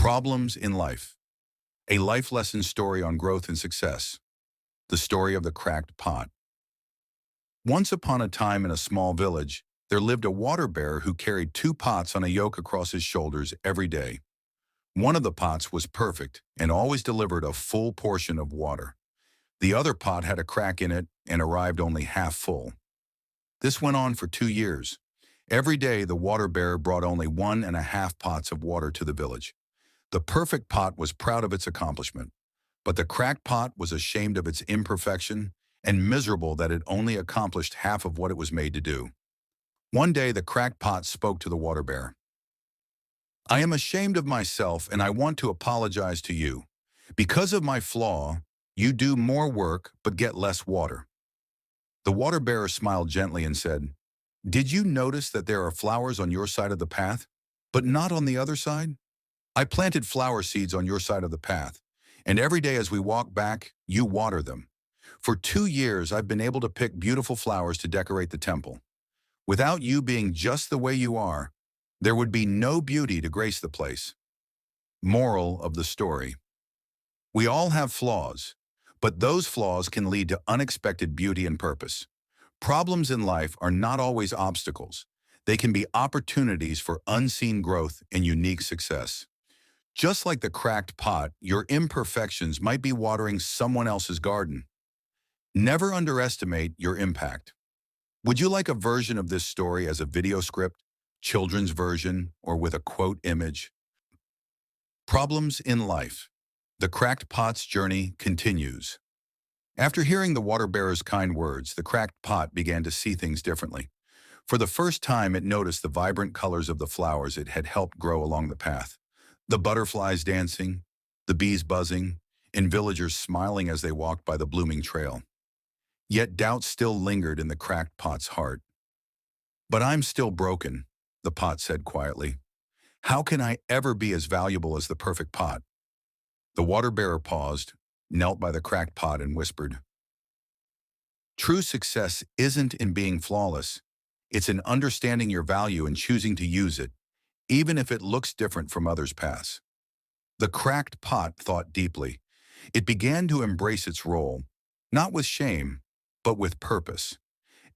Problems in life. A life lesson story on growth and success. The story of the cracked pot. Once upon a time in a small village, there lived a water bearer who carried two pots on a yoke across his shoulders every day. One of the pots was perfect and always delivered a full portion of water. The other pot had a crack in it and arrived only half full. This went on for 2 years. Every day, the water bearer brought only 1.5 pots of water to the village. The perfect pot was proud of its accomplishment, but the cracked pot was ashamed of its imperfection and miserable that it only accomplished half of what it was made to do. One day, the cracked pot spoke to the water bearer. "I am ashamed of myself and I want to apologize to you. Because of my flaw, you do more work but get less water." The water bearer smiled gently and said, "Did you notice that there are flowers on your side of the path, but not on the other side? I planted flower seeds on your side of the path, and every day as we walk back, you water them. For 2 years, I've been able to pick beautiful flowers to decorate the temple. Without you being just the way you are, there would be no beauty to grace the place." Moral of the story. We all have flaws, but those flaws can lead to unexpected beauty and purpose. Problems in life are not always obstacles. They can be opportunities for unseen growth and unique success. Just like the cracked pot, your imperfections might be watering someone else's garden. Never underestimate your impact. Would you like a version of this story as a video script, children's version, or with a quote image? Problems in life. The cracked pot's journey continues. After hearing the water bearer's kind words, the cracked pot began to see things differently. For the first time, it noticed the vibrant colors of the flowers it had helped grow along the path. The butterflies dancing, the bees buzzing, and villagers smiling as they walked by the blooming trail. Yet doubt still lingered in the cracked pot's heart. "But I'm still broken," the pot said quietly. "How can I ever be as valuable as the perfect pot?" The water bearer paused, knelt by the cracked pot and whispered, "True success isn't in being flawless. It's in understanding your value and choosing to use it, even if it looks different from others' paths." The cracked pot thought deeply. It began to embrace its role, not with shame, but with purpose.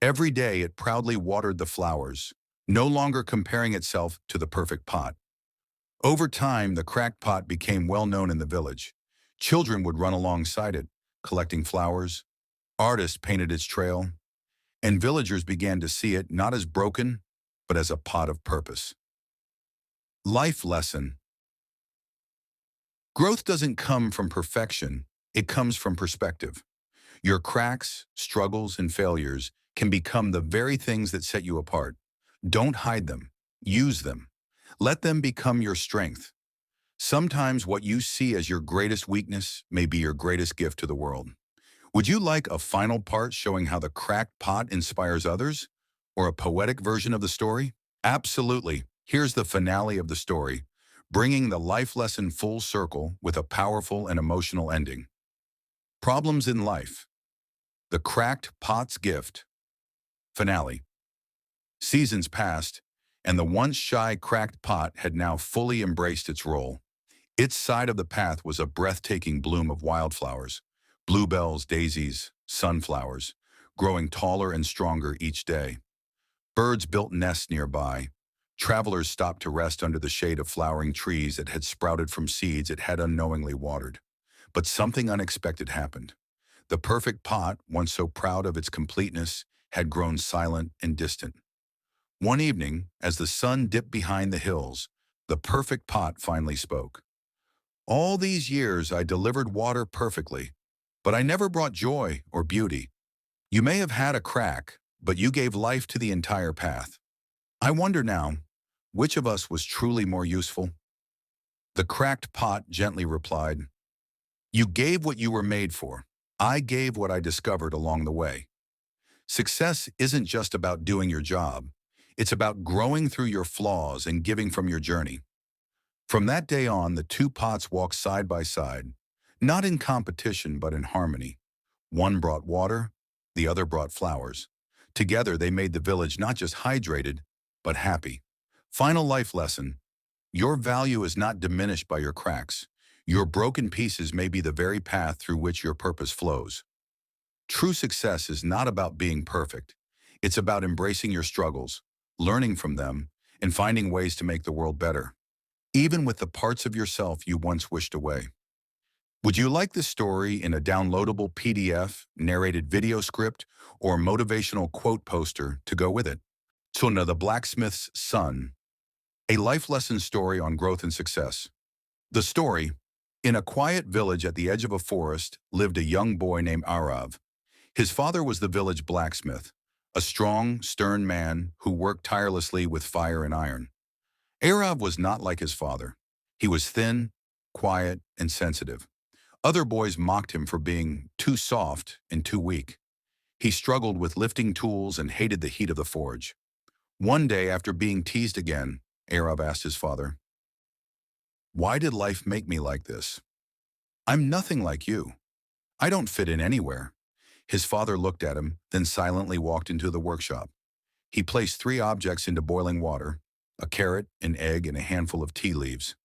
Every day it proudly watered the flowers, no longer comparing itself to the perfect pot. Over time, the cracked pot became well known in the village. Children would run alongside it, collecting flowers. Artists painted its trail, and villagers began to see it not as broken, but as a pot of purpose. Life lesson. Growth doesn't come from perfection, it comes from perspective. Your cracks, struggles, and failures can become the very things that set you apart. Don't hide them, use them. Let them become your strength. Sometimes what you see as your greatest weakness may be your greatest gift to the world. Would you like a final part showing how the cracked pot inspires others? Or a poetic version of the story? Absolutely. Here's the finale of the story, bringing the life lesson full circle with a powerful and emotional ending. Problems in life. The cracked pot's gift. Finale. Seasons passed, and the once shy cracked pot had now fully embraced its role. Its side of the path was a breathtaking bloom of wildflowers, bluebells, daisies, sunflowers, growing taller and stronger each day. Birds built nests nearby. Travelers stopped to rest under the shade of flowering trees that had sprouted from seeds it had unknowingly watered. But something unexpected happened. The perfect pot, once so proud of its completeness, had grown silent and distant. One evening, as the sun dipped behind the hills, the perfect pot finally spoke. "All these years I delivered water perfectly, but I never brought joy or beauty. You may have had a crack, but you gave life to the entire path. I wonder now, which of us was truly more useful?" The cracked pot gently replied, "You gave what you were made for. I gave what I discovered along the way." Success isn't just about doing your job. It's about growing through your flaws and giving from your journey. From that day on, the two pots walked side by side, not in competition but in harmony. One brought water, the other brought flowers. Together, they made the village not just hydrated, but happy. Final life lesson. Your value is not diminished by your cracks. Your broken pieces may be the very path through which your purpose flows. True success is not about being perfect. It's about embracing your struggles, learning from them, and finding ways to make the world better, even with the parts of yourself you once wished away. Would you like this story in a downloadable PDF, narrated video script, or motivational quote poster to go with it? Tuna the Blacksmith's Son, a life lesson story on growth and success. The story: in a quiet village at the edge of a forest lived a young boy named Arav. His father was the village blacksmith, a strong, stern man who worked tirelessly with fire and iron. Arav was not like his father. He was thin, quiet, and sensitive. Other boys mocked him for being too soft and too weak. He struggled with lifting tools and hated the heat of the forge. One day, after being teased again, Arav asked his father, "Why did life make me like this? I'm nothing like you. I don't fit in anywhere." His father looked at him, then silently walked into the workshop. He placed 3 objects into boiling water: a carrot, an egg, and a handful of tea leaves.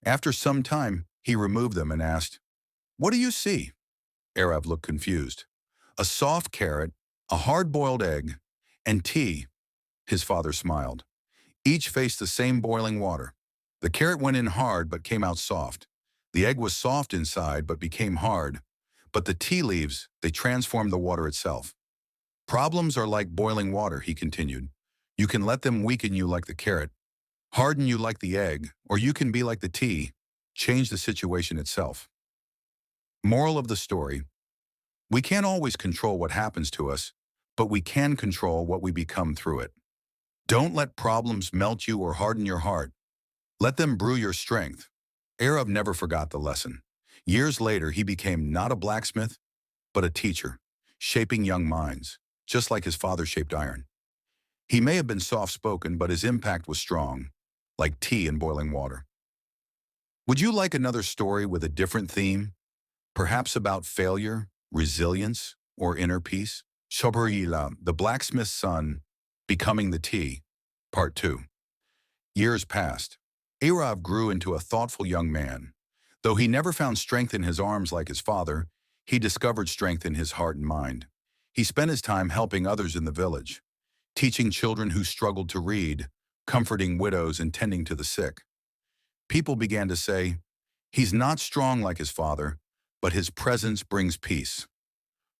After some time, he removed them and asked, "What do you see?" Arav looked confused. "A soft carrot, a hard-boiled egg, and tea." His father smiled. Each faced the same boiling water. The carrot went in hard but came out soft. The egg was soft inside but became hard. But the tea leaves, they transformed the water itself. "Problems are like boiling water," he continued. "You can let them weaken you like the carrot, harden you like the egg, or you can be like the tea, change the situation itself." Moral of the story: we can't always control what happens to us, but we can control what we become through it. Don't let problems melt you or harden your heart. Let them brew your strength. Arav never forgot the lesson. Years later, he became not a blacksmith, but a teacher, shaping young minds, just like his father shaped iron. He may have been soft-spoken, but his impact was strong, like tea in boiling water. Would you like another story with a different theme? Perhaps about failure, resilience, or inner peace? Shobrila, the Blacksmith's Son, Becoming the Tea, Part 2. Years passed. Arav grew into a thoughtful young man. Though he never found strength in his arms like his father, he discovered strength in his heart and mind. He spent his time helping others in the village, teaching children who struggled to read, comforting widows, and tending to the sick. People began to say, "He's not strong like his father, but his presence brings peace."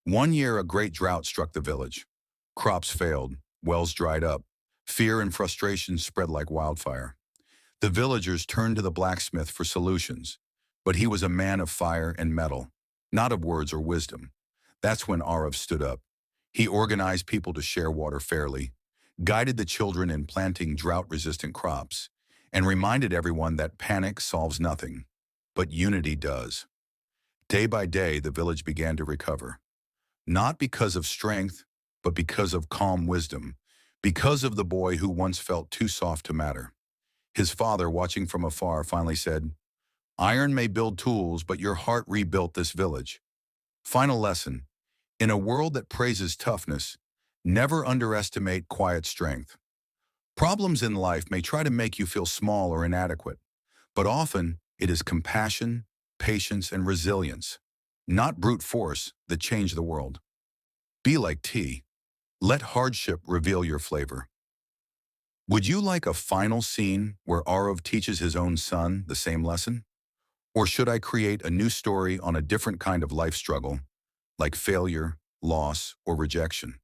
One year, a great drought struck the village. Crops failed, wells dried up, fear and frustration spread like wildfire. The villagers turned to the blacksmith for solutions, but he was a man of fire and metal, not of words or wisdom. That's when Arav stood up. He organized people to share water fairly, guided the children in planting drought-resistant crops, and reminded everyone that panic solves nothing, but unity does. Day by day, the village began to recover. Not because of strength, but because of calm wisdom, because of the boy who once felt too soft to matter. His father, watching from afar, finally said, "Iron may build tools, but your heart rebuilt this village." Final lesson: in a world that praises toughness, never underestimate quiet strength. Problems in life may try to make you feel small or inadequate, but often it is compassion, patience, and resilience, not brute force, that change the world. Be like tea. Let hardship reveal your flavor. Would you like a final scene where Arav teaches his own son the same lesson? Or should I create a new story on a different kind of life struggle, like failure, loss, or rejection?